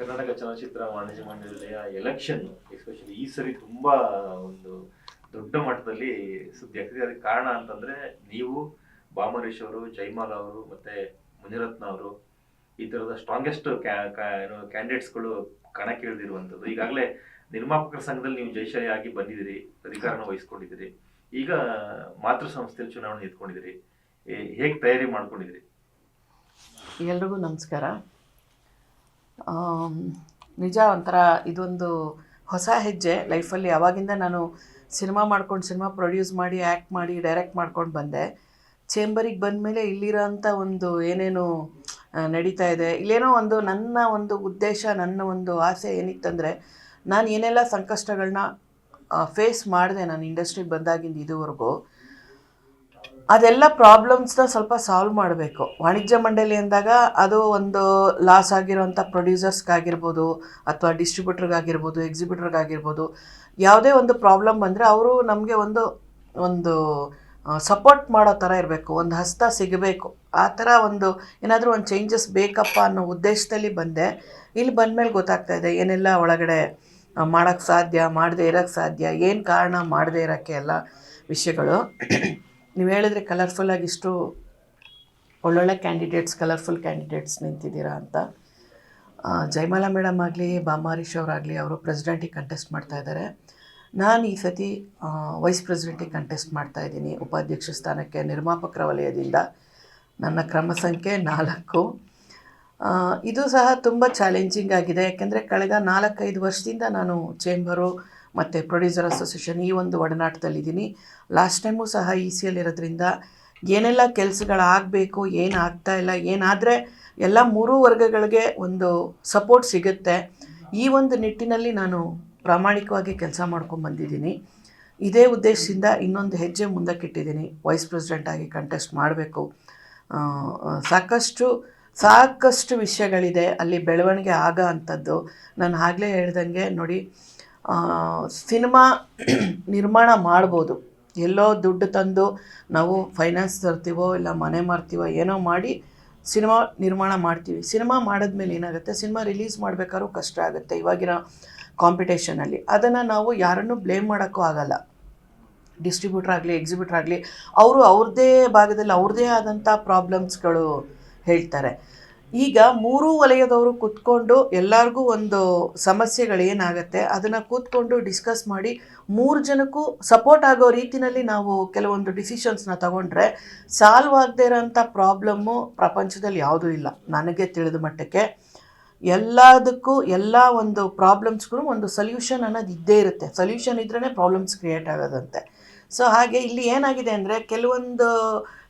ಕರ್ನಾಟಕ ಚಲನಚಿತ್ರ ವಾಣಿಜ್ಯ ಮಂಡಳಿಯ ಎಲೆಕ್ಷನ್ ಎಸ್ಪೆಷಲಿ ಈ ಸರಿ ತುಂಬಾ ಒಂದು ದೊಡ್ಡ ಮಟ್ಟದಲ್ಲಿ ಸುದ್ದಿ ಆಗ್ತಿದೆ. ಅದಕ್ಕೆ ಕಾರಣ ಅಂತಂದ್ರೆ ನೀವು ಬಾಮರೀಶ್ ಅವರು, ಜೈಮಾಲ ಅವರು ಮತ್ತೆ ಮುನಿರತ್ನ ಅವರು ಈ ತರದ ಸ್ಟ್ರಾಂಗೆಸ್ಟ್ ಕ್ಯಾಂಡಿಡೇಟ್ಸ್ಗಳು ಕಣಕ್ಕಿಳಿದಿರುವಂಥದ್ದು. ಈಗಾಗಲೇ ನಿರ್ಮಾಪಕರ ಸಂಘದಲ್ಲಿ ನೀವು ಜಯಶಾಲಿ ಆಗಿ ಬಂದಿದ್ದೀರಿ, ಅಧಿಕಾರನ ವಹಿಸ್ಕೊಂಡಿದ್ದೀರಿ. ಈಗ ಮಾತೃ ಸಂಸ್ಥೆಯಲ್ಲಿ ಚುನಾವಣೆ ನಿಂತ್ಕೊಂಡಿದ್ದೀರಿ. ಹೇಗೆ ತಯಾರಿ ಮಾಡ್ಕೊಂಡಿದ್ದೀರಿ? ಎಲ್ರಿಗೂ ನಮಸ್ಕಾರ. ನಿಜ ಒಂಥರ ಇದೊಂದು ಹೊಸ ಹೆಜ್ಜೆ ಲೈಫಲ್ಲಿ. ಯಾವಾಗಿಂದ ನಾನು ಸಿನಿಮಾ ಮಾಡ್ಕೊಂಡು ಸಿನಿಮಾ ಪ್ರೊಡ್ಯೂಸ್ ಮಾಡಿ ಆ್ಯಕ್ಟ್ ಮಾಡಿ ಡೈರೆಕ್ಟ್ ಮಾಡ್ಕೊಂಡು ಬಂದೆ. ಚೇಂಬರಿಗೆ ಬಂದಮೇಲೆ ಇಲ್ಲಿರೋಂಥ ಒಂದು ಏನೇನು ನಡೀತಾ ಇದೆ, ಇಲ್ಲೇನೋ ಒಂದು ನನ್ನ ಒಂದು ಉದ್ದೇಶ, ನನ್ನ ಒಂದು ಆಸೆ ಏನಿತ್ತಂದರೆ, ನಾನು ಏನೆಲ್ಲ ಸಂಕಷ್ಟಗಳನ್ನ ಫೇಸ್ ಮಾಡಿದೆ ನಾನು ಇಂಡಸ್ಟ್ರಿಗೆ ಬಂದಾಗಿಂದ ಇದುವರೆಗೂ, ಅದೆಲ್ಲ ಪ್ರಾಬ್ಲಮ್ಸ್ನ ಸ್ವಲ್ಪ ಸಾಲ್ವ್ ಮಾಡಬೇಕು. ವಾಣಿಜ್ಯ ಮಂಡಳಿ ಅಂದಾಗ ಅದು ಒಂದು ಲಾಸ್ ಆಗಿರೋಂಥ ಪ್ರೊಡ್ಯೂಸರ್ಸ್ಗಾಗಿರ್ಬೋದು ಅಥವಾ ಡಿಸ್ಟ್ರಿಬ್ಯೂಟ್ರಿಗಾಗಿರ್ಬೋದು, ಎಕ್ಸಿಬಿಟ್ರಿಗಾಗಿರ್ಬೋದು, ಯಾವುದೇ ಒಂದು ಪ್ರಾಬ್ಲಮ್ ಬಂದರೆ ಅವರು ನಮಗೆ ಒಂದು ಸಪೋರ್ಟ್ ಮಾಡೋ ಥರ ಇರಬೇಕು, ಒಂದು ಹಸ್ತ ಸಿಗಬೇಕು. ಆ ಥರ ಒಂದು ಏನಾದರೂ ಒಂದು ಚೇಂಜಸ್ ಬೇಕಪ್ಪ ಅನ್ನೋ ಉದ್ದೇಶದಲ್ಲಿ ಬಂದೆ. ಇಲ್ಲಿ ಬಂದಮೇಲೆ ಗೊತ್ತಾಗ್ತಾ ಇದೆ ಏನೆಲ್ಲ ಒಳಗಡೆ ಮಾಡೋಕ್ಕೆ ಸಾಧ್ಯ, ಮಾಡದೇ ಇರೋಕ್ಕೆ ಸಾಧ್ಯ, ಏನು ಕಾರಣ ಮಾಡದೇ ಇರೋಕ್ಕೆ ಎಲ್ಲ ವಿಷಯಗಳು. ನೀವು ಹೇಳಿದ್ರೆ ಕಲರ್ಫುಲ್ಲಾಗಿ ಇಷ್ಟು ಒಳ್ಳೊಳ್ಳೆ ಕ್ಯಾಂಡಿಡೇಟ್ಸ್, ಕಲರ್ಫುಲ್ ಕ್ಯಾಂಡಿಡೇಟ್ಸ್ ನಿಂತಿದ್ದೀರಾ ಅಂತ. ಜಯಮಾಲಾ ಮೇಡಮ್ ಆಗಲಿ, ಬಾಮರೀಶ್ ಅವರಾಗಲಿ, ಅವರು ಪ್ರೆಸಿಡೆಂಟಿಗೆ ಕಂಟೆಸ್ಟ್ ಮಾಡ್ತಾಯಿದ್ದಾರೆ. ನಾನು ಈ ಸತಿ ವೈಸ್ ಪ್ರೆಸಿಡೆಂಟಿಗೆ ಕಂಟೆಸ್ಟ್ ಮಾಡ್ತಾಯಿದ್ದೀನಿ, ಉಪಾಧ್ಯಕ್ಷ ಸ್ಥಾನಕ್ಕೆ ನಿರ್ಮಾಪಕರ ವಲಯದಿಂದ. ನನ್ನ ಕ್ರಮ ಸಂಖ್ಯೆ 4. ಇದು ಸಹ ತುಂಬ ಚಾಲೆಂಜಿಂಗ್ ಆಗಿದೆ. ಯಾಕೆಂದರೆ ಕಳೆದ 4-5 ವರ್ಷದಿಂದ ನಾನು ಚೇಂಬರು ಮತ್ತು ಪ್ರೊಡ್ಯೂಸರ್ ಅಸೋಸಿಯೇಷನ್ ಈ ಒಂದು ಒಡನಾಟದಲ್ಲಿದ್ದೀನಿ. ಲಾಸ್ಟ್ ಟೈಮು ಸಹ ECL ಇರೋದ್ರಿಂದ ಏನೆಲ್ಲ ಕೆಲಸಗಳಾಗಬೇಕು, ಏನು ಆಗ್ತಾಯಿಲ್ಲ, ಏನಾದರೆ ಎಲ್ಲ 3 ವರ್ಗಗಳಿಗೆ ಒಂದು ಸಪೋರ್ಟ್ ಸಿಗುತ್ತೆ. ಈ ಒಂದು ನಿಟ್ಟಿನಲ್ಲಿ ನಾನು ಪ್ರಾಮಾಣಿಕವಾಗಿ ಕೆಲಸ ಮಾಡ್ಕೊಂಡ್ಬಂದಿದ್ದೀನಿ. ಇದೇ ಉದ್ದೇಶದಿಂದ ಇನ್ನೊಂದು ಹೆಜ್ಜೆ ಮುಂದಕ್ಕಿಟ್ಟಿದ್ದೀನಿ. ವೈಸ್ ಪ್ರೆಸಿಡೆಂಟಾಗಿ ಕಂಟೆಸ್ಟ್ ಮಾಡಬೇಕು. ಸಾಕಷ್ಟು ವಿಷಯಗಳಿದೆ ಅಲ್ಲಿ ಬೆಳವಣಿಗೆ ಆಗೋ ಅಂಥದ್ದು. ನಾನು ಆಗಲೇ ಹೇಳ್ದಂಗೆ ನೋಡಿ, ಸಿನಿಮಾ ನಿರ್ಮಾಣ ಮಾಡ್ಬೋದು. ಎಲ್ಲೋ ದುಡ್ಡು ತಂದು ನಾವು ಫೈನಾನ್ಸ್ ತರ್ತೀವೋ ಇಲ್ಲ ಮನೆ ಮಾರ್ತೀವೋ ಏನೋ ಮಾಡಿ ಸಿನಿಮಾ ನಿರ್ಮಾಣ ಮಾಡ್ತೀವಿ. ಸಿನಿಮಾ ಮಾಡಿದ್ಮೇಲೆ ಏನಾಗುತ್ತೆ, ಸಿನಿಮಾ ರಿಲೀಸ್ ಮಾಡಬೇಕಾದ್ರೂ ಕಷ್ಟ ಆಗುತ್ತೆ ಇವಾಗಿನ ಕಾಂಪಿಟೇಷನಲ್ಲಿ. ಅದನ್ನು ನಾವು ಯಾರನ್ನೂ ಬ್ಲೇಮ್ ಮಾಡೋಕ್ಕೂ ಆಗಲ್ಲ. ಡಿಸ್ಟ್ರಿಬ್ಯೂಟ್ರ್ ಆಗಲಿ, ಎಕ್ಸಿಬಿಟ್ರ್ ಆಗಲಿ, ಅವರು ಅವ್ರದ್ದೇ ಭಾಗದಲ್ಲಿ ಅವ್ರದ್ದೇ ಆದಂಥ ಪ್ರಾಬ್ಲಮ್ಸ್ಗಳು ಹೇಳ್ತಾರೆ. ಈಗ 3 ವಲಯದವರು ಕೂತ್ಕೊಂಡು ಎಲ್ಲರಿಗೂ ಒಂದು ಸಮಸ್ಯೆಗಳೇನಾಗುತ್ತೆ ಅದನ್ನು ಕೂತ್ಕೊಂಡು ಡಿಸ್ಕಸ್ ಮಾಡಿ 3 ಜನಕ್ಕೂ ಸಪೋರ್ಟ್ ಆಗೋ ರೀತಿಯಲ್ಲಿ ನಾವು ಕೆಲವೊಂದು ಡಿಸಿಷನ್ಸ್ನ ತಗೊಂಡ್ರೆ ಸಾಲ್ವ್ ಆಗದೇ ಇರೋಂಥ ಪ್ರಾಬ್ಲಮ್ಮು ಪ್ರಪಂಚದಲ್ಲಿ ಯಾವುದೂ ಇಲ್ಲ ನನಗೆ ತಿಳಿದ ಮಟ್ಟಕ್ಕೆ. ಎಲ್ಲದಕ್ಕೂ ಎಲ್ಲ ಒಂದು ಪ್ರಾಬ್ಲಮ್ಸ್ಗೂ ಒಂದು ಸೊಲ್ಯೂಷನ್ ಅನ್ನೋದು ಇದ್ದೇ ಇರುತ್ತೆ. ಸೊಲ್ಯೂಷನ್ ಇದ್ರೇ ಪ್ರಾಬ್ಲಮ್ಸ್ ಕ್ರಿಯೇಟ್ ಆಗೋದಂತೆ. ಸೊ ಹಾಗೆ ಇಲ್ಲಿ ಏನಾಗಿದೆ ಅಂದರೆ, ಕೆಲವೊಂದು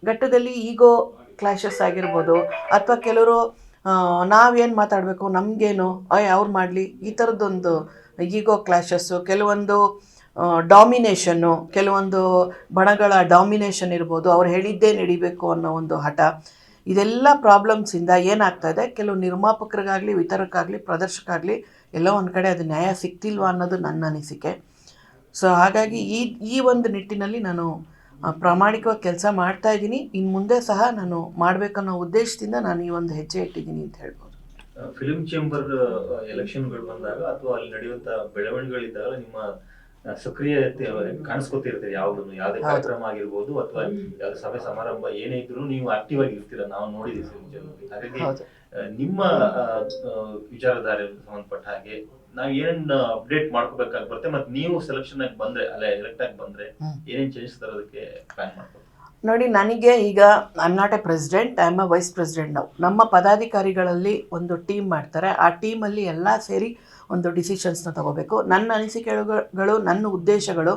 ಘಟ್ಟದಲ್ಲಿ ಈಗೋ ಕ್ಲಾಶಸ್ ಆಗಿರ್ಬೋದು, ಅಥವಾ ಕೆಲವರು ನಾವೇನು ಮಾತಾಡಬೇಕು, ನಮಗೇನು ಅವ್ರು ಮಾಡಲಿ, ಈ ಥರದ್ದೊಂದು ಈಗೋ ಕ್ಲಾಶಸ್ಸು, ಕೆಲವೊಂದು ಡಾಮಿನೇಷನ್ನು, ಕೆಲವೊಂದು ಬಣಗಳ ಡಾಮಿನೇಷನ್ ಇರ್ಬೋದು, ಅವ್ರು ಹೇಳಿದ್ದೇ ನಡಿಬೇಕು ಅನ್ನೋ ಒಂದು ಹಠ. ಇದೆಲ್ಲ ಪ್ರಾಬ್ಲಮ್ಸಿಂದ ಏನಾಗ್ತಾಯಿದೆ, ಕೆಲವು ನಿರ್ಮಾಪಕರಿಗಾಗಲಿ, ವಿತರಕ್ಕಾಗಲಿ, ಪ್ರದರ್ಶಕಾಗಲಿ ಎಲ್ಲೋ ಒಂದು ಕಡೆ ಅದು ನ್ಯಾಯ ಸಿಗ್ತಿಲ್ವಾ ಅನ್ನೋದು ನನ್ನ ಅನಿಸಿಕೆ. ಸೊ ಹಾಗಾಗಿ ಈ ಒಂದು ನಿಟ್ಟಿನಲ್ಲಿ ನಾನು ಪ್ರಾಮಾಣಿಕವಾಗಿ ಕೆಲಸ ಮಾಡ್ತಾಯಿದ್ದೀನಿ. ಇನ್ನು ಮುಂದೆ ಸಹ ನಾನು ಮಾಡಬೇಕನ್ನೋ ಉದ್ದೇಶದಿಂದ ನಾನು ಈ ಒಂದು ಹೆಜ್ಜೆ ಇಟ್ಟಿದ್ದೀನಿ ಅಂತ ಹೇಳ್ಬೋದು. ಫಿಲ್ಮ್ ಚೇಂಬರ್ ಎಲೆಕ್ಷನ್ಗಳು ಬಂದಾಗ ಅಥವಾ ಅಲ್ಲಿ ನಡೆಯುವಂಥ ಬೆಳವಣಿಗೆಗಳಿದ್ದಾಗ ನಿಮ್ಮ ಸಕ್ರಿಯತೆ ಕಾಣಿಸ್ಕೊತಿರ್ತೀರಿ. ಯಾವುದೇ ಕಾರ್ಯಕ್ರಮ ಆಗಿರ್ಬೋದು ಅಥವಾ ಯಾವುದೇ ಸಭೆ ಸಮಾರಂಭ ಏನೇ ಇದ್ರು ನೀವು ಆಕ್ಟಿವ್ ಆಗಿ ಇರ್ತೀರ, ನಾವು ನೋಡಿದ್ದೀವಿ ಫಿಲ್ಮ್ ಚೇಂಬರ್. ಹಾಗಾಗಿ ನಿಮ್ಮ ವಿಚಾರಧಾರೆ ಸಂಬಂಧಪಟ್ಟ ಹಾಗೆ ನಾವು ಏನೇನ್ ಅಪ್ಡೇಟ್ ಮಾಡ್ಕೋಬೇಕಾಗಿ ಬರುತ್ತೆ, ಮತ್ತೆ ನೀವು ಸೆಲೆಕ್ಷನ್ ಆಗಿ ಬಂದ್ರೆ, ಅಲ್ಲೇ ಎಲೆಕ್ಟ್ ಆಗಿ ಬಂದ್ರೆ ಏನೇನ್ ಚೇಂಜಸ್ ತರೋದಕ್ಕೆ ಪ್ಲಾನ್ ಮಾಡ್ಬೋದು? ನೋಡಿ, ನನಗೆ ಈಗ I am not A president, I am a vice president. ನಾವು ನಮ್ಮ ಪದಾಧಿಕಾರಿಗಳಲ್ಲಿ ಒಂದು ಟೀಮ್ ಮಾಡ್ತಾರೆ. ಆ ಟೀಮಲ್ಲಿ ಎಲ್ಲ ಸೇರಿ ಒಂದು ಡಿಸಿಷನ್ಸ್ನ ತಗೋಬೇಕು. ನನ್ನ ಅನಿಸಿಕೆಗಳು, ನನ್ನ ಉದ್ದೇಶಗಳು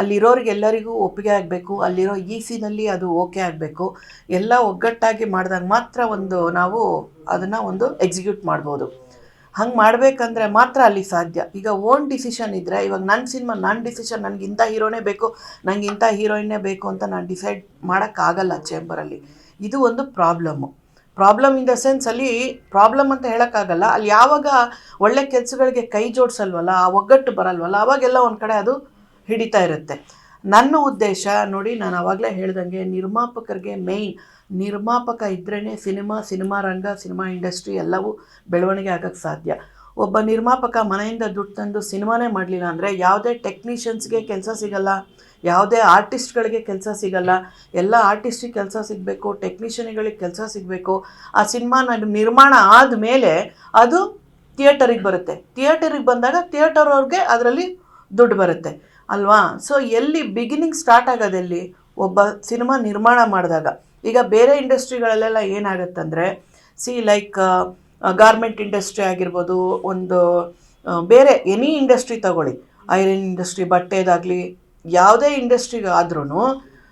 ಅಲ್ಲಿರೋರಿಗೆಲ್ಲರಿಗೂ ಒಪ್ಪಿಗೆ ಆಗಬೇಕು. ಅಲ್ಲಿರೋ ECನಲ್ಲಿ ಅದು ಓಕೆ ಆಗಬೇಕು. ಎಲ್ಲ ಒಗ್ಗಟ್ಟಾಗಿ ಮಾಡಿದಾಗ ಮಾತ್ರ ನಾವು ಅದನ್ನು ಎಕ್ಸಿಕ್ಯೂಟ್ ಮಾಡ್ಬೋದು. ಹಂಗೆ ಮಾಡಬೇಕಂದ್ರೆ ಮಾತ್ರ ಅಲ್ಲಿ ಸಾಧ್ಯ. ಈಗ ಓನ್ ಡಿಸಿಷನ್ ಇದ್ದರೆ, ಇವಾಗ ನನ್ನ ಸಿನಿಮಾ ನನ್ನ ಡಿಸಿಷನ್, ನನಗೆ ಇಂಥ ಹೀರೋನೇ ಬೇಕು, ನನಗೆ ಇಂಥ ಹೀರೋಯಿನ್ನೇ ಬೇಕು ಅಂತ ನಾನು ಡಿಸೈಡ್ ಮಾಡೋಕ್ಕಾಗಲ್ಲ ಚೇಂಬರಲ್ಲಿ. ಇದು ಒಂದು ಪ್ರಾಬ್ಲಮ್ ಇನ್ ದ ಸೆನ್ಸ್, ಅಲ್ಲಿ ಪ್ರಾಬ್ಲಮ್ ಅಂತ ಹೇಳೋಕ್ಕಾಗಲ್ಲ. ಅಲ್ಲಿ ಯಾವಾಗ ಒಳ್ಳೆ ಕೆಲಸಗಳಿಗೆ ಕೈ ಜೋಡಿಸಲ್ವಲ್ಲ, ಆ ಒಗ್ಗಟ್ಟು ಬರಲ್ವಲ್ಲ, ಅವಾಗೆಲ್ಲ ಒಂದು ಕಡೆ ಅದು ಹಿಡಿತಾ ಇರುತ್ತೆ. ನನ್ನ ಉದ್ದೇಶ ನೋಡಿ, ನಾನು ಆವಾಗಲೇ ಹೇಳ್ದಂಗೆ ನಿರ್ಮಾಪಕರಿಗೆ ಮೇಯ್ನ್ ನಿರ್ಮಾಪಕ ಇದ್ರೇ ಸಿನಿಮಾ ರಂಗ, ಸಿನಿಮಾ ಇಂಡಸ್ಟ್ರಿ ಎಲ್ಲವೂ ಬೆಳವಣಿಗೆ ಆಗೋಕ್ಕೆ ಸಾಧ್ಯ. ಒಬ್ಬ ನಿರ್ಮಾಪಕ ಮನೆಯಿಂದ ದುಡ್ಡು ತಂದು ಸಿನಿಮಾನೇ ಮಾಡಲಿಲ್ಲ ಅಂದರೆ ಯಾವುದೇ ಟೆಕ್ನಿಷಿಯನ್ಸ್ಗೆ ಕೆಲಸ ಸಿಗಲ್ಲ, ಯಾವುದೇ ಆರ್ಟಿಸ್ಟ್ಗಳಿಗೆ ಕೆಲಸ ಸಿಗಲ್ಲ. ಎಲ್ಲ ಆರ್ಟಿಸ್ಟಿಗೆ ಕೆಲಸ ಸಿಗಬೇಕು, ಟೆಕ್ನಿಷಿಯನ್ಗಳಿಗೆ ಕೆಲಸ ಸಿಗಬೇಕು. ಆ ಸಿನಿಮಾ ನಿರ್ಮಾಣ ಆದಮೇಲೆ ಅದು ಥಿಯೇಟರಿಗೆ ಬರುತ್ತೆ. ಥಿಯೇಟರಿಗೆ ಬಂದಾಗ ಥಿಯೇಟರ್ ಅವ್ರಿಗೆ ಅದರಲ್ಲಿ ದುಡ್ಡು ಬರುತ್ತೆ ಅಲ್ವಾ. ಸೊ ಎಲ್ಲಿ ಬಿಗಿನಿಂಗ್ ಸ್ಟಾರ್ಟ್ ಆಗೋದೆಲ್ಲಿ, ಒಬ್ಬ ಸಿನಿಮಾ ನಿರ್ಮಾಣ ಮಾಡಿದಾಗ. ಈಗ ಬೇರೆ ಇಂಡಸ್ಟ್ರಿಗಳಲ್ಲೆಲ್ಲ ಏನಾಗುತ್ತಂದರೆ ಲೈಕ್ ಗಾರ್ಮೆಂಟ್ ಇಂಡಸ್ಟ್ರಿ ಆಗಿರ್ಬೋದು, ಒಂದು ಬೇರೆ ಎನಿ ಇಂಡಸ್ಟ್ರಿ ತಗೊಳ್ಳಿ, ಐರನ್ ಇಂಡಸ್ಟ್ರಿ, ಬಟ್ಟೆದಾಗಲಿ, ಯಾವುದೇ ಇಂಡಸ್ಟ್ರಿಗಾದ್ರೂ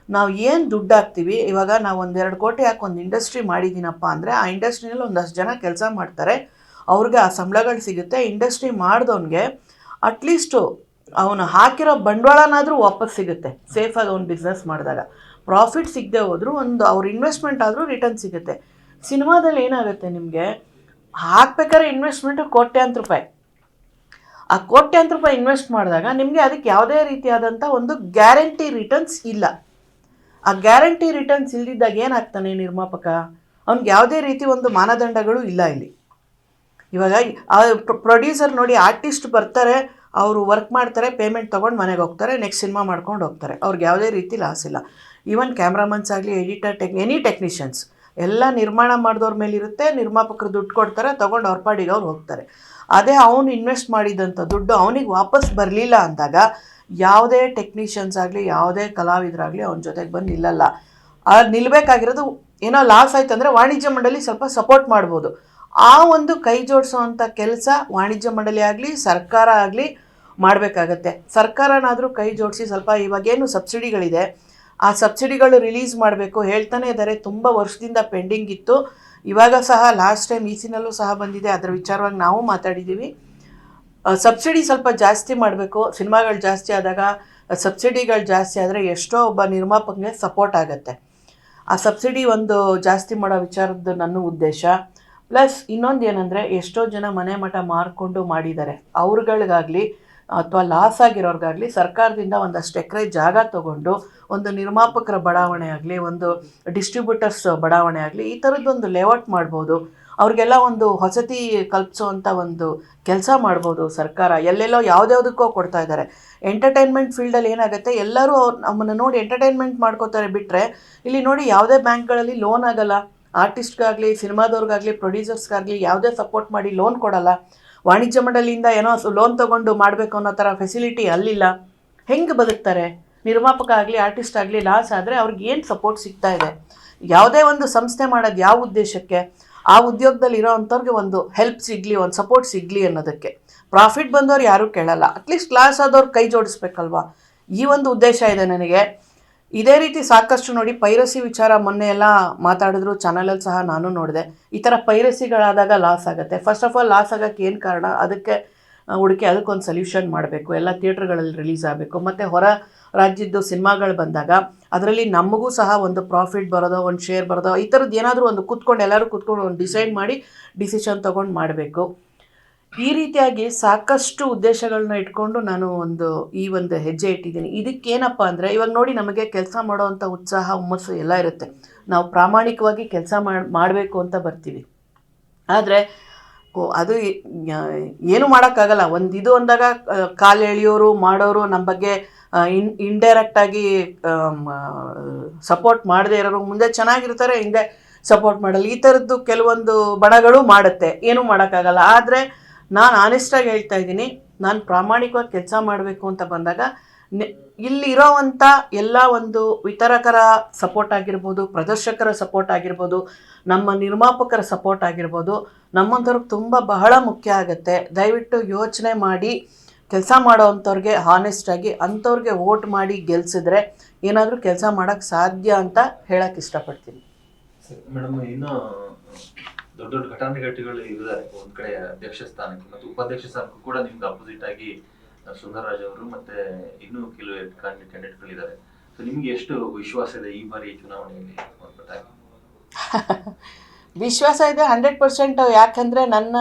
ನಾವು ಏನು ದುಡ್ಡು ಹಾಕ್ತೀವಿ. ಇವಾಗ ನಾವು 1-2 ಕೋಟಿ ಹಾಕಿ ಒಂದು ಇಂಡಸ್ಟ್ರಿ ಮಾಡಿದ್ದೀನಪ್ಪ ಅಂದರೆ ಆ ಇಂಡಸ್ಟ್ರಿನಲ್ಲಿ ಒಂದಷ್ಟು ಜನ ಕೆಲಸ ಮಾಡ್ತಾರೆ, ಅವ್ರಿಗೆ ಆ ಸಂಬಳಗಳು ಸಿಗುತ್ತೆ. ಇಂಡಸ್ಟ್ರಿ ಮಾಡಿದವನಿಗೆ ಅಟ್ಲೀಸ್ಟು ಅವನು ಹಾಕಿರೋ ಬಂಡವಾಳನಾದರೂ ವಾಪಸ್ ಸಿಗುತ್ತೆ. ಸೇಫಾಗಿ ಅವ್ನು ಬಿಸ್ನೆಸ್ ಮಾಡಿದಾಗ ಪ್ರಾಫಿಟ್ ಸಿಗದೆ ಹೋದರೂ ಒಂದು ಅವ್ರ ಇನ್ವೆಸ್ಟ್ಮೆಂಟ್ ಆದರೂ ರಿಟರ್ನ್ ಸಿಗುತ್ತೆ. ಸಿನಿಮಾದಲ್ಲಿ ಏನಾಗುತ್ತೆ, ನಿಮಗೆ ಹಾಕ್ಬೇಕಾದ್ರೆ ಇನ್ವೆಸ್ಟ್ಮೆಂಟು ಕೋಟ್ಯಾಂತರ ರೂಪಾಯಿ. ಆ ಕೋಟ್ಯಾಂತರ ರೂಪಾಯಿ ಇನ್ವೆಸ್ಟ್ ಮಾಡಿದಾಗ ನಿಮಗೆ ಅದಕ್ಕೆ ಯಾವುದೇ ರೀತಿಯಾದಂಥ ಒಂದು ಗ್ಯಾರಂಟಿ ರಿಟರ್ನ್ಸ್ ಇಲ್ಲ. ಆ ಗ್ಯಾರಂಟಿ ರಿಟರ್ನ್ಸ್ ಇಲ್ದಿದ್ದಾಗ ಏನಾಗ್ತಾನೆ ನಿರ್ಮಾಪಕ, ಅವ್ನಿಗೆ ಯಾವುದೇ ರೀತಿ ಒಂದು ಮಾನದಂಡಗಳು ಇಲ್ಲ ಇಲ್ಲಿ. ಇವಾಗ ಆ ಪ್ರೊಡ್ಯೂಸರ್ ನೋಡಿ, ಆರ್ಟಿಸ್ಟ್ ಬರ್ತಾರೆ, ಅವರು ವರ್ಕ್ ಮಾಡ್ತಾರೆ, ಪೇಮೆಂಟ್ ತೊಗೊಂಡು ಮನೆಗೆ ಹೋಗ್ತಾರೆ, ನೆಕ್ಸ್ಟ್ ಸಿನಿಮಾ ಮಾಡ್ಕೊಂಡು ಹೋಗ್ತಾರೆ, ಅವ್ರಿಗೆ ಯಾವುದೇ ರೀತಿ ಲಾಸ್ ಇಲ್ಲ. ಈವನ್ ಕ್ಯಾಮ್ರಾಮನ್ಸ್ ಆಗಲಿ, ಎಡಿಟರ್, ಎನಿ ಟೆಕ್ನಿಷಿಯನ್ಸ್ ಎಲ್ಲ ನಿರ್ಮಾಣ ಮಾಡಿದವ್ರ ಮೇಲಿರುತ್ತೆ. ನಿರ್ಮಾಪಕರು ದುಡ್ಡು ಕೊಡ್ತಾರೆ, ತೊಗೊಂಡು ಅವ್ರ ಪಾಡಿಗೆ ಅವ್ರು ಹೋಗ್ತಾರೆ. ಅದೇ ಅವನು ಇನ್ವೆಸ್ಟ್ ಮಾಡಿದಂಥ ದುಡ್ಡು ಅವನಿಗೆ ವಾಪಸ್ ಬರಲಿಲ್ಲ ಅಂದಾಗ ಯಾವುದೇ ಟೆಕ್ನಿಷಿಯನ್ಸ್ ಆಗಲಿ, ಯಾವುದೇ ಕಲಾವಿದರಾಗಲಿ ಅವನ ಜೊತೆಗೆ ಬಂದು ನಿಲ್ಲಲ್ಲ. ನಿಲ್ಲಬೇಕಾಗಿರೋದು ಏನೋ ಲಾಸ್ ಆಯ್ತು ಅಂದರೆ ವಾಣಿಜ್ಯ ಮಂಡಳಿ ಸ್ವಲ್ಪ ಸಪೋರ್ಟ್ ಮಾಡ್ಬೋದು. ಆ ಒಂದು ಕೈ ಜೋಡಿಸೋವಂಥ ಕೆಲಸ ವಾಣಿಜ್ಯ ಮಂಡಳಿ ಆಗಲಿ, ಸರ್ಕಾರ ಆಗಲಿ ಮಾಡಬೇಕಾಗತ್ತೆ. ಸರ್ಕಾರನಾದರೂ ಕೈ ಜೋಡಿಸಿ ಸ್ವಲ್ಪ, ಇವಾಗೇನು ಸಬ್ಸಿಡಿಗಳಿದೆ ಆ ಸಬ್ಸಿಡಿಗಳು ರಿಲೀಸ್ ಮಾಡಬೇಕು ಹೇಳ್ತಾನೆ ಇದ್ದಾರೆ. ತುಂಬ ವರ್ಷದಿಂದ ಪೆಂಡಿಂಗ್ ಇತ್ತು. ಇವಾಗ ಸಹ ಲಾಸ್ಟ್ ಟೈಮ್ ಈಸಿನಲ್ಲೂ ಸಹ ಬಂದಿದೆ, ಅದರ ವಿಚಾರವಾಗಿ ನಾವು ಮಾತಾಡಿದ್ದೀವಿ. ಸಬ್ಸಿಡಿ ಸ್ವಲ್ಪ ಜಾಸ್ತಿ ಮಾಡಬೇಕು. ಸಿನಿಮಾಗಳು ಜಾಸ್ತಿ ಆದಾಗ ಸಬ್ಸಿಡಿಗಳು ಜಾಸ್ತಿ ಆದರೆ ಎಷ್ಟೋ ಒಬ್ಬ ನಿರ್ಮಾಪಕನಿಗೆ ಸಪೋರ್ಟ್ ಆಗುತ್ತೆ. ಆ ಸಬ್ಸಿಡಿ ಒಂದು ಜಾಸ್ತಿ ಮಾಡೋ ವಿಚಾರದ್ದು ನನ್ನ ಉದ್ದೇಶ. ಪ್ಲಸ್ ಇನ್ನೊಂದು ಏನಂದರೆ, ಎಷ್ಟೋ ಜನ ಮನೆ ಮಠ ಮಾರ್ಕೊಂಡು ಮಾಡಿದ್ದಾರೆ, ಅವ್ರುಗಳಿಗಾಗಲಿ ಅಥವಾ ಲಾಸ್ ಆಗಿರೋರ್ಗಾಗಲಿ ಸರ್ಕಾರದಿಂದ ಒಂದಷ್ಟು ಎಕರೆ ಜಾಗ ತೊಗೊಂಡು ಒಂದು ನಿರ್ಮಾಪಕರ ಬಡಾವಣೆ ಆಗಲಿ, ಒಂದು ಡಿಸ್ಟ್ರಿಬ್ಯೂಟರ್ಸ್ ಬಡಾವಣೆ ಆಗಲಿ, ಈ ಥರದ್ದೊಂದು ಲೇಔಟ್ ಮಾಡ್ಬೋದು. ಅವ್ರಿಗೆಲ್ಲ ಒಂದು ವಸತಿ ಕಲ್ಪಿಸೋವಂಥ ಒಂದು ಕೆಲಸ ಮಾಡ್ಬೋದು ಸರ್ಕಾರ. ಎಲ್ಲೆಲ್ಲೋ ಯಾವುದ್ಯಾವುದಕ್ಕೋ ಕೊಡ್ತಾ ಇದ್ದಾರೆ. ಎಂಟರ್ಟೈನ್ಮೆಂಟ್ ಫೀಲ್ಡಲ್ಲಿ ಏನಾಗುತ್ತೆ, ಎಲ್ಲರೂ ನಮ್ಮನ್ನು ನೋಡಿ ಎಂಟರ್ಟೈನ್ಮೆಂಟ್ ಮಾಡ್ಕೋತಾರೆ ಬಿಟ್ಟರೆ, ಇಲ್ಲಿ ನೋಡಿ ಯಾವುದೇ ಬ್ಯಾಂಕ್ಗಳಲ್ಲಿ ಲೋನ್ ಆಗಲ್ಲ. ಆರ್ಟಿಸ್ಟ್ಗಾಗಲಿ, ಸಿನಿಮಾದವ್ರಿಗಾಗಲಿ, ಪ್ರೊಡ್ಯೂಸರ್ಸ್ಗಾಗಲಿ ಯಾವುದೇ ಸಪೋರ್ಟ್ ಮಾಡಿ ಲೋನ್ ಕೊಡಲ್ಲ. ವಾಣಿಜ್ಯ ಮಂಡಳಿಯಿಂದ ಏನೋ ಲೋನ್ ತೊಗೊಂಡು ಮಾಡಬೇಕು ಅನ್ನೋ ಥರ ಫೆಸಿಲಿಟಿ ಅಲ್ಲಿಲ್ಲ. ಹೆಂಗೆ ಬದುಕ್ತಾರೆ ನಿರ್ಮಾಪಕ ಆಗಲಿ, ಆರ್ಟಿಸ್ಟ್ ಆಗಲಿ? ಲಾಸ್ ಆದರೆ ಅವ್ರಿಗೆ ಏನು ಸಪೋರ್ಟ್ ಸಿಗ್ತಾ ಇದೆ? ಯಾವುದೇ ಒಂದು ಸಂಸ್ಥೆ ಮಾಡೋದು ಯಾವ ಉದ್ದೇಶಕ್ಕೆ? ಆ ಉದ್ಯೋಗದಲ್ಲಿ ಇರೋ ಅಂಥವ್ರಿಗೆ ಒಂದು ಹೆಲ್ಪ್ ಸಿಗಲಿ, ಒಂದು ಸಪೋರ್ಟ್ ಸಿಗಲಿ ಅನ್ನೋದಕ್ಕೆ. ಪ್ರಾಫಿಟ್ ಬಂದವ್ರು ಯಾರೂ ಕೇಳಲ್ಲ, ಅಟ್ಲೀಸ್ಟ್ ಲಾಸ್ ಆದವ್ರು ಕೈ ಜೋಡಿಸ್ಬೇಕಲ್ವಾ? ಈ ಒಂದು ಉದ್ದೇಶ ಇದೆ ನನಗೆ. ಇದೇ ರೀತಿ ಸಾಕಷ್ಟು ನೋಡಿ, ಪೈರಸಿ ವಿಚಾರ ಮೊನ್ನೆ ಎಲ್ಲ ಮಾತಾಡಿದ್ರು, ಚಾನಲಲ್ಲಿ ಸಹ ನಾನು ನೋಡಿದೆ. ಈ ಥರ ಪೈರಸಿಗಳಾದಾಗ ಲಾಸ್ ಆಗುತ್ತೆ. ಫಸ್ಟ್ ಆಫ್ ಆಲ್ ಲಾಸ್ ಆಗೋಕ್ಕೆ ಏನು ಕಾರಣ, ಅದಕ್ಕೆ ಅದಕ್ಕೊಂದು ಸೊಲ್ಯೂಷನ್ ಮಾಡಬೇಕು. ಎಲ್ಲ ಥಿಯೇಟ್ರ್ಗಳಲ್ಲಿ ರಿಲೀಸ್ ಆಗಬೇಕು. ಮತ್ತು ಹೊರ ರಾಜ್ಯದ್ದು ಸಿನಿಮಾಗಳು ಬಂದಾಗ ಅದರಲ್ಲಿ ನಮಗೂ ಸಹ ಒಂದು ಪ್ರಾಫಿಟ್ ಬರೋದೋ, ಒಂದು ಶೇರ್ ಬರೋದೋ, ಈ ಥರದ್ದು ಏನಾದರೂ ಒಂದು ಎಲ್ಲರೂ ಕೂತ್ಕೊಂಡು ಒಂದು ಡಿಸೈಡ್ ಮಾಡಿ ಡಿಸಿಷನ್ ತೊಗೊಂಡು ಮಾಡಬೇಕು. ಈ ರೀತಿಯಾಗಿ ಸಾಕಷ್ಟು ಉದ್ದೇಶಗಳನ್ನ ಇಟ್ಕೊಂಡು ನಾನು ಈ ಒಂದು ಹೆಜ್ಜೆ ಇಟ್ಟಿದ್ದೀನಿ. ಇದಕ್ಕೇನಪ್ಪ ಅಂದರೆ, ಇವಾಗ ನೋಡಿ, ನಮಗೆ ಕೆಲಸ ಮಾಡೋವಂಥ ಉತ್ಸಾಹ, ಹುಮ್ಮಸ್ಸು ಎಲ್ಲ ಇರುತ್ತೆ. ನಾವು ಪ್ರಾಮಾಣಿಕವಾಗಿ ಕೆಲಸ ಮಾಡಬೇಕು ಅಂತ ಬರ್ತೀವಿ. ಆದರೆ ಅದು ಏನು ಮಾಡೋಕ್ಕಾಗಲ್ಲ. ಇದು ಅಂದಾಗ ಕಾಲು ಎಳೆಯೋರು ಮಾಡೋರು, ನಮ್ಮ ಬಗ್ಗೆ ಇಂಡೈರೆಕ್ಟಾಗಿ ಸಪೋರ್ಟ್ ಮಾಡದೇ ಇರೋರು ಮುಂದೆ ಚೆನ್ನಾಗಿರ್ತಾರೆ, ಹಿಂದೆ ಸಪೋರ್ಟ್ ಮಾಡಲ್ಲ. ಈ ಥರದ್ದು ಕೆಲವೊಂದು ಬಣಗಳು ಮಾಡುತ್ತೆ, ಏನೂ ಮಾಡೋಕ್ಕಾಗಲ್ಲ. ಆದರೆ ನಾನು ಆನೆಸ್ಟಾಗಿ ಹೇಳ್ತಾ ಇದ್ದೀನಿ, ನಾನು ಪ್ರಾಮಾಣಿಕವಾಗಿ ಕೆಲಸ ಮಾಡಬೇಕು ಅಂತ ಬಂದಾಗ ಇಲ್ಲಿರೋವಂಥ ಎಲ್ಲ ಒಂದು ವಿತರಕರ ಸಪೋರ್ಟ್ ಆಗಿರ್ಬೋದು, ಪ್ರದರ್ಶಕರ ಸಪೋರ್ಟ್ ಆಗಿರ್ಬೋದು, ನಮ್ಮ ನಿರ್ಮಾಪಕರ ಸಪೋರ್ಟ್ ಆಗಿರ್ಬೋದು, ನಮ್ಮಂಥವ್ರಿಗೆ ಬಹಳ ಮುಖ್ಯ ಆಗುತ್ತೆ. ದಯವಿಟ್ಟು ಯೋಚನೆ ಮಾಡಿ ಕೆಲಸ ಮಾಡೋ ಅಂಥವ್ರಿಗೆ, ಹಾನೆಸ್ಟಾಗಿ ಅಂಥವ್ರಿಗೆ ವೋಟ್ ಮಾಡಿ ಗೆಲ್ಸಿದ್ರೆ ಏನಾದರೂ ಕೆಲಸ ಮಾಡೋಕ್ಕೆ ಸಾಧ್ಯ ಅಂತ ಹೇಳಕ್ಕೆ ಇಷ್ಟಪಡ್ತೀನಿ. ಮೇಡಮ್, ಇನ್ನು ದೊಡ್ಡ ದೊಡ್ಡ ಘಟಾನುಘಟಿಗಳು ಇದ್ದಾರೆ. ಒಂದ್ ಕಡೆ ಅಧ್ಯಕ್ಷ ಸ್ಥಾನಕ್ಕೆ ಮತ್ತು ಉಪಾಧ್ಯಕ್ಷ ಸ್ಥಾನಕ್ಕೂ ಕೂಡ ನಿಮ್ಗೆ ಅಪೋಸಿಟ್ ಆಗಿ ಸುಂದರರಾಜ್ ಅವರು ಮತ್ತೆ ಇನ್ನೂ ಕೆಲವು ಕ್ಯಾಂಡಿಡೇಟ್ಗಳಿದ್ದಾರೆ. ಸೊ ನಿಮ್ಗೆ ಎಷ್ಟು ವಿಶ್ವಾಸ ಇದೆ ಈ ಬಾರಿ ಚುನಾವಣೆಯಲ್ಲಿ? ವಿಶ್ವಾಸ ಇದೆ 100%. ಯಾಕಂದರೆ ನಾನು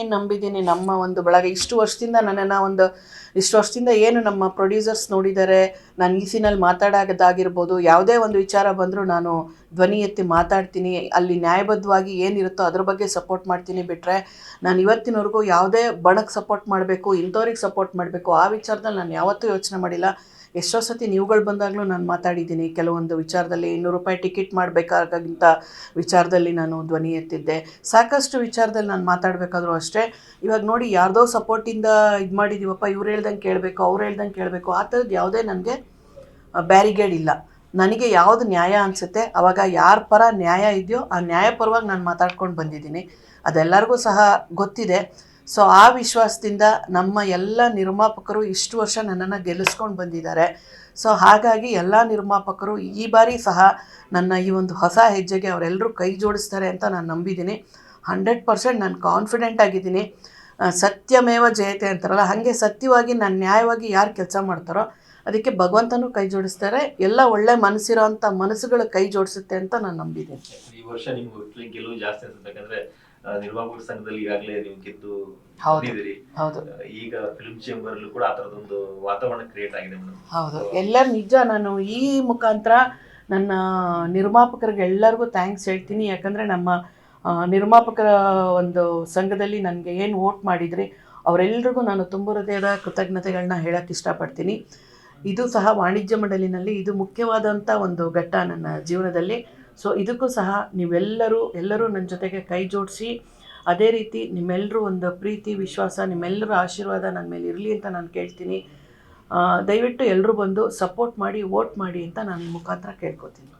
ಏನು ನಂಬಿದ್ದೀನಿ, ನಮ್ಮ ಒಂದು ಬಳಗ ಇಷ್ಟು ವರ್ಷದಿಂದ ಏನು ನಮ್ಮ ಪ್ರೊಡ್ಯೂಸರ್ಸ್ ನೋಡಿದ್ದಾರೆ, ನಾನು ಈಸಿನಲ್ಲಿ ಮಾತಾಡೋದಾಗಿರ್ಬೋದು, ಯಾವುದೇ ಒಂದು ವಿಚಾರ ಬಂದರೂ ನಾನು ಧ್ವನಿ ಎತ್ತಿ ಮಾತಾಡ್ತೀನಿ, ಅಲ್ಲಿ ನ್ಯಾಯಬದ್ಧವಾಗಿ ಏನಿರುತ್ತೋ ಅದ್ರ ಬಗ್ಗೆ ಸಪೋರ್ಟ್ ಮಾಡ್ತೀನಿ. ಬಿಟ್ಟರೆ ನಾನು ಇವತ್ತಿನವರೆಗೂ ಯಾವುದೇ ಬಣಕ್ಕೆ ಸಪೋರ್ಟ್ ಮಾಡಬೇಕು, ಇಂಥವ್ರಿಗೆ ಸಪೋರ್ಟ್ ಮಾಡಬೇಕು, ಆ ವಿಚಾರದಲ್ಲಿ ನಾನು ಯಾವತ್ತೂ ಯೋಚನೆ ಮಾಡಿಲ್ಲ. ಎಷ್ಟೋ ಸತಿ ನೀವುಗಳು ಬಂದಾಗಲೂ ನಾನು ಮಾತಾಡಿದ್ದೀನಿ. ಕೆಲವೊಂದು ವಿಚಾರದಲ್ಲಿ ₹200 ಟಿಕೆಟ್ ಮಾಡಬೇಕಾಗಿಂತ ವಿಚಾರದಲ್ಲಿ ನಾನು ಧ್ವನಿ ಎತ್ತಿದ್ದೆ. ಸಾಕಷ್ಟು ವಿಚಾರದಲ್ಲಿ ನಾನು ಮಾತಾಡಬೇಕಾದ್ರೂ ಅಷ್ಟೇ. ಇವಾಗ ನೋಡಿ, ಯಾರ್ದೋ ಸಪೋರ್ಟಿಂದ ಇದು ಮಾಡಿದ್ದೀವಪ್ಪ, ಇವ್ರು ಹೇಳ್ದಂಗೆ ಕೇಳಬೇಕು, ಅವ್ರು ಹೇಳ್ದಂಗೆ ಕೇಳಬೇಕು, ಆ ಥರದ್ದು ಯಾವುದೇ ನನಗೆ ಬ್ಯಾರಿಗೇಡ್ ಇಲ್ಲ. ನನಗೆ ಯಾವುದು ನ್ಯಾಯ ಅನಿಸುತ್ತೆ ಆವಾಗ ಯಾರ ಪರ ನ್ಯಾಯ ಇದೆಯೋ ಆ ನ್ಯಾಯ ಪರವಾಗಿ ನಾನು ಮಾತಾಡ್ಕೊಂಡು ಬಂದಿದ್ದೀನಿ. ಅದೆಲ್ಲರಿಗೂ ಸಹ ಗೊತ್ತಿದೆ. ಸೊ ಆ ವಿಶ್ವಾಸದಿಂದ ನಮ್ಮ ಎಲ್ಲ ನಿರ್ಮಾಪಕರು ಇಷ್ಟು ವರ್ಷ ನನ್ನನ್ನು ಗೆಲ್ಲಿಸ್ಕೊಂಡು ಬಂದಿದ್ದಾರೆ. ಸೊ ಹಾಗಾಗಿ ಎಲ್ಲ ನಿರ್ಮಾಪಕರು ಈ ಬಾರಿ ಸಹ ನನ್ನ ಈ ಒಂದು ಹೊಸ ಹೆಜ್ಜೆಗೆ ಅವರೆಲ್ಲರೂ ಕೈ ಜೋಡಿಸ್ತಾರೆ ಅಂತ ನಾನು ನಂಬಿದ್ದೀನಿ. 100% ನಾನು ಕಾನ್ಫಿಡೆಂಟ್ ಆಗಿದ್ದೀನಿ. ಸತ್ಯಮೇವ ಜಯತೆ ಅಂತಾರಲ್ಲ, ಹಾಗೆ ಸತ್ಯವಾಗಿ ನಾನು ನ್ಯಾಯವಾಗಿ ಯಾರು ಕೆಲಸ ಮಾಡ್ತಾರೋ ಅದಕ್ಕೆ ಭಗವಂತನೂ ಕೈ ಜೋಡಿಸ್ತಾರೆ. ಎಲ್ಲ ಒಳ್ಳೆ ಮನಸ್ಸಿರೋ ಅಂಥ ಮನಸ್ಸುಗಳು ಕೈ ಜೋಡಿಸುತ್ತೆ ಅಂತ ನಾನು ನಂಬಿದ್ದೀನಿ. ಈ ವರ್ಷ ನಿಮ್ಗೆ ಗೆಲುವು ಜಾಸ್ತಿ ಅನ್ಸುತ್ತೆ, ಯಾಕಂದ್ರೆ ನಿರ್ಮಾಪಕರ ಸಂಘದಲ್ಲಿ ಈಗಾಗಲೇ ನೀವು ಗೆದ್ದು ಬಂದಿದ್ದೀರಿ. ಹೌದು, ಈಗ ಫಿಲ್ಮ್ ಚೇಂಬರ್ ಅಲ್ಲೂ ಕೂಡ ಆ ಥರದೊಂದು ವಾತಾವರಣ ಕ್ರಿಯೇಟ್ ಆಗಿದೆ ಮೇಡಮ್. ಹೌದು, ಎಲ್ಲರೂ ನಿಜ. ನಾನು ಈ ಮುಖಾಂತರ ನನ್ನ ನಿರ್ಮಾಪಕರಿಗೆ ಎಲ್ಲರಿಗೂ ಥ್ಯಾಂಕ್ಸ್ ಹೇಳ್ತೀನಿ. ಯಾಕಂದರೆ ನಮ್ಮ ನಿರ್ಮಾಪಕರ ಒಂದು ಸಂಘದಲ್ಲಿ ನನಗೆ ಏನು ವೋಟ್ ಮಾಡಿದ್ರಿ ಅವರೆಲ್ಲರಿಗೂ ನಾನು ತುಂಬ ಹೃದಯದ ಕೃತಜ್ಞತೆಗಳನ್ನ ಹೇಳೋಕ್ಕೆ ಇಷ್ಟಪಡ್ತೀನಿ. ಇದು ಸಹ ವಾಣಿಜ್ಯ ಮಂಡಳಿನಲ್ಲಿ ಇದು ಮುಖ್ಯವಾದಂಥ ಒಂದು ಘಟ್ಟ ನನ್ನ ಜೀವನದಲ್ಲಿ. ಸೊ ಇದಕ್ಕೂ ಸಹ ಎಲ್ಲರೂ ನನ್ನ ಜೊತೆಗೆ ಕೈ ಜೋಡಿಸಿ, ಅದೇ ರೀತಿ ನಿಮ್ಮೆಲ್ಲರೂ ಒಂದು ಪ್ರೀತಿ ವಿಶ್ವಾಸ, ನಿಮ್ಮೆಲ್ಲರ ಆಶೀರ್ವಾದ ನನ್ನ ಮೇಲೆ ಇರಲಿ ಅಂತ ನಾನು ಕೇಳ್ತೀನಿ. ದಯವಿಟ್ಟು ಎಲ್ಲರೂ ಬಂದು ಸಪೋರ್ಟ್ ಮಾಡಿ, ವೋಟ್ ಮಾಡಿ ಅಂತ ನಾನು ಈ ಮುಖಾಂತರ ಕೇಳ್ಕೊತೀನಿ.